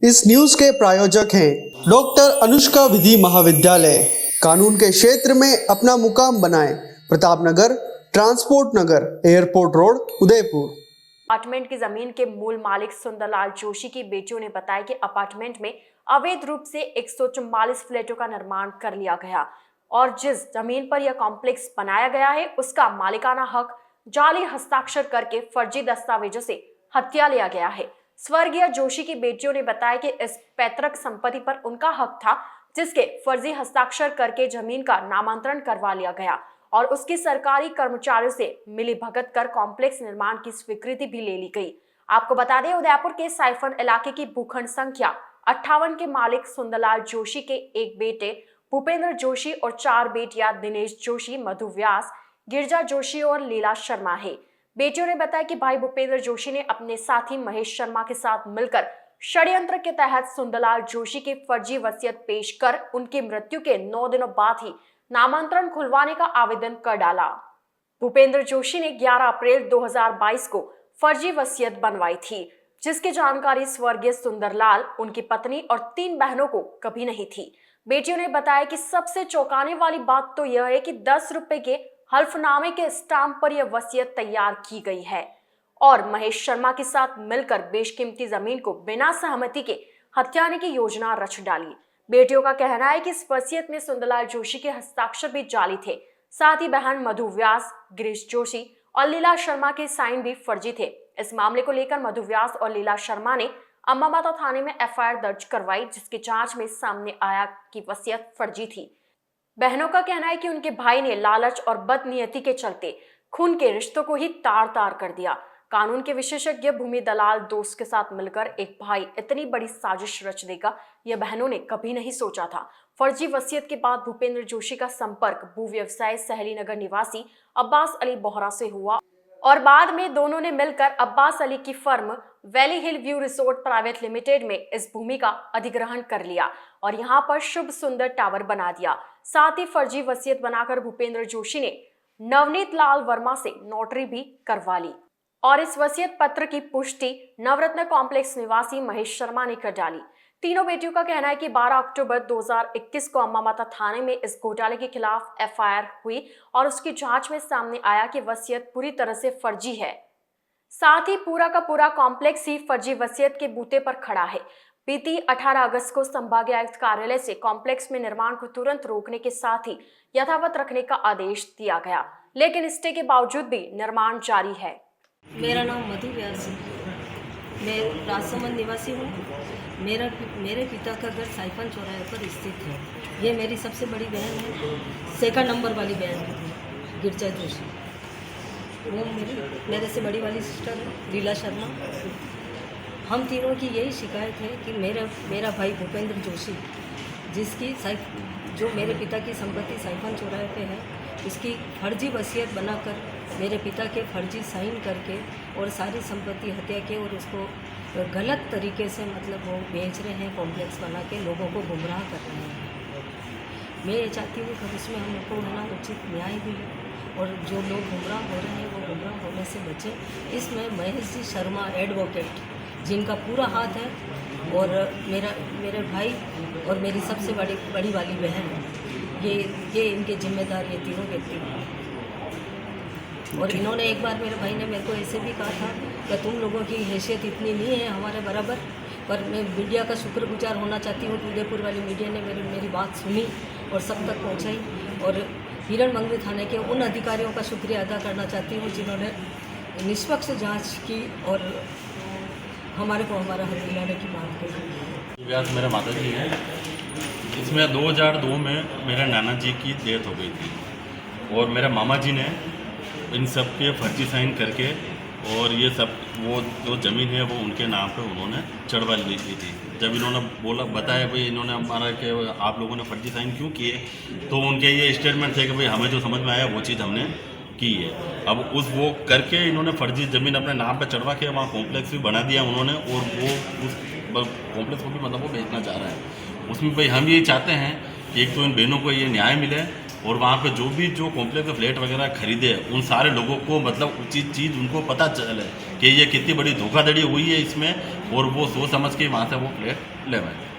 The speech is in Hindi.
इस न्यूज के प्रायोजक हैं डॉक्टर अनुष्का विधि महाविद्यालय। कानून के क्षेत्र में अपना मुकाम बनाएं। प्रताप नगर, ट्रांसपोर्ट नगर, एयरपोर्ट रोड, उदयपुर। अपार्टमेंट की जमीन के मूल मालिक सुंदरलाल जोशी की बेटियों ने बताया कि अपार्टमेंट में अवैध रूप से 144 फ्लैटों का निर्माण कर लिया गया और जिस जमीन पर यह कॉम्प्लेक्स बनाया गया है उसका मालिकाना हक जाली हस्ताक्षर करके फर्जी दस्तावेजों से हत्या लिया गया है। स्वर्गीय जोशी की बेटियों ने बताया कि इस पैतृक संपत्ति पर उनका हक था, जिसके फर्जी हस्ताक्षर करके जमीन का नामांतरण करवा लिया गया और उसकी सरकारी कर्मचारियों से मिली भगत कर कॉम्प्लेक्स निर्माण की स्वीकृति भी ले ली गई। आपको बता दें, उदयपुर के साइफन इलाके की भूखंड संख्या 58 के मालिक सुंदरलाल जोशी के एक बेटे भूपेंद्र जोशी और 4 बेटियां दिनेश जोशी, मधु व्यास, गिरजा जोशी और लीला शर्मा है। बेटियों ने बताया कि भाई भूपेंद्र जोशी ने अपने साथी महेश शर्मा के साथ मिलकर षड्यंत्र के तहत सुंदरलाल जोशी की फर्जी वसीयत पेश कर उनकी मृत्यु के 9 दिनों बाद ही नामांतरण खुलवाने का आवेदन कर डाला। भूपेंद्र जोशी ने 11 अप्रैल 2022 को फर्जी वसीयत बनवाई थी, जिसकी जानकारी स्वर्गीय सुंदरलाल, उनकी पत्नी और 3 बहनों को कभी नहीं थी। बेटियों ने बताया कि सबसे चौंकाने वाली बात तो यह है कि 10 रुपए के हल्फनामे के स्टाम्प पर यह वसीयत तैयार की गई है और महेश शर्मा के साथ मिलकर बेशकीमती जमीन को बिना सहमति के हथियाने की योजना रच डाली। बेटियों का कहना है कि इस वसीयत में सुंदरलाल जोशी के हस्ताक्षर भी जाली थे, साथ ही बहन मधु व्यास, गिरीश जोशी और लीला शर्मा के साइन भी फर्जी थे। इस मामले को लेकर मधु व्यास और लीला शर्मा ने अम्बा माता थाने में एफआईआर दर्ज करवाई, जिसकी जांच में सामने आया कि वसीयत फर्जी थी। बहनों का कहना है कि उनके भाई ने लालच और बदनीयती के चलते खून के रिश्तों को ही तार तार कर दिया। कानून के विशेषज्ञ भूमि दलाल दोस्त के साथ मिलकर एक भाई इतनी बड़ी साजिश रच देगा, यह बहनों ने कभी नहीं सोचा था। फर्जी वसीयत के बाद भूपेंद्र जोशी का संपर्क भू व्यवसाय सहली नगर निवासी अब्बास अली बोहरा से हुआ और बाद में दोनों ने मिलकर अब्बास अली की फर्म वैली हिल व्यू रिसोर्ट प्राइवेट लिमिटेड में इस भूमि का अधिग्रहण कर लिया और यहां पर शुभ सुंदर टावर बना दिया। साथ ही फर्जी वसीयत बनाकर भूपेंद्र जोशी ने नवनीत लाल वर्मा से नोटरी भी करवा ली और इस वसीयत पत्र की पुष्टि नवरत्न कॉम्प्लेक्स निवासी महेश शर्मा ने कर डाली। तीनों बेटियों का कहना है कि 12 अक्टूबर 2021 को अम्बा माता थाने में इस घोटाले के खिलाफ एफआईआर हुई और उसकी जांच में सामने आया कि वसीयत पूरी तरह से फर्जी है। साथ ही पूरा का पूरा कॉम्प्लेक्स ही फर्जी वसीयत के बूते पर खड़ा है। बीती 18 अगस्त को संभागीय आयुक्त कार्यालय से कॉम्प्लेक्स में निर्माण को तुरंत रोकने के साथ ही यथावत रखने का आदेश दिया गया, लेकिन स्टे के बावजूद भी निर्माण जारी है। मेरा नाम मधु व्यास है। मैं राजसमंद निवासी हूँ। मेरे पिता का घर साइफन चौराहे पर स्थित है। ये मेरी सबसे बड़ी बहन है, सेकंड नंबर वाली बहन है गिरजा जोशी। वो मेरे से बड़ी वाली सिस्टर है लीला शर्मा। हम तीनों की यही शिकायत है कि मेरा भाई भूपेंद्र जोशी, जिसकी जो मेरे पिता की संपत्ति साइफन चौराहे पे है, उसकी फर्जी वसीयत बनाकर मेरे पिता के फर्जी साइन करके और सारी संपत्ति हत्या के और उसको गलत तरीके से मतलब वो बेच रहे हैं, कॉम्प्लेक्स बना के लोगों को गुमराह कर रहे हैं। मैं ये चाहती हूँ कि उसमें हमको है ना उचित न्याय भी हो और जो लोग गुमराह हो रहे हैं वो गुमराह होने से बचें। इसमें महेश जी शर्मा एडवोकेट, जिनका पूरा हाथ है, और मेरे भाई और मेरी सबसे बड़ी वाली बहन, ये इनके जिम्मेदार ये तीनों व्यक्ति हैं। और इन्होंने एक बार मेरे भाई ने मेरे को ऐसे भी कहा था कि तुम लोगों की हैसियत इतनी नहीं है हमारे बराबर। पर मैं मीडिया का शुक्रगुजार होना चाहती हूँ कि उदयपुर वाली मीडिया ने मेरी बात सुनी और सब तक पहुँचाई। और हिरण मंगवी थाने के उन अधिकारियों का शुक्रिया अदा करना चाहती हूँ जिन्होंने निष्पक्ष जाँच की और हमारे को हमारा हक दिलाने की बात कही। व्यास मेरे माता जी हैं। इसमें 2002 में मेरे नाना जी की डेथ हो गई थी और मेरे मामा जी ने इन सब के फर्जी साइन करके और ये सब वो जो ज़मीन है वो उनके नाम पे उन्होंने चढ़वा ली थी। जब इन्होंने बताया भाई इन्होंने हमारा कि आप लोगों ने फर्जी साइन क्यों किए, तो उनके ये स्टेटमेंट थे कि भाई हमें जो समझ में आया वो चीज़ हमने की है। अब वो करके इन्होंने फर्जी ज़मीन अपने नाम पे चढ़वा के वहाँ कॉम्प्लेक्स भी बना दिया उन्होंने और वो उस कॉम्प्लेक्स को भी मतलब वो बेचना चाह रहा है। उसमें भाई हम ये चाहते हैं कि एक तो इन बहनों को ये न्याय मिले और वहाँ पे जो कॉम्प्लेक्स के फ्लैट वगैरह खरीदे उन सारे लोगों को मतलब उचित चीज़ उनको पता चले कि ये कितनी बड़ी धोखाधड़ी हुई है इसमें, और वो सोच समझ के वहाँ से वो फ्लैट ले आए।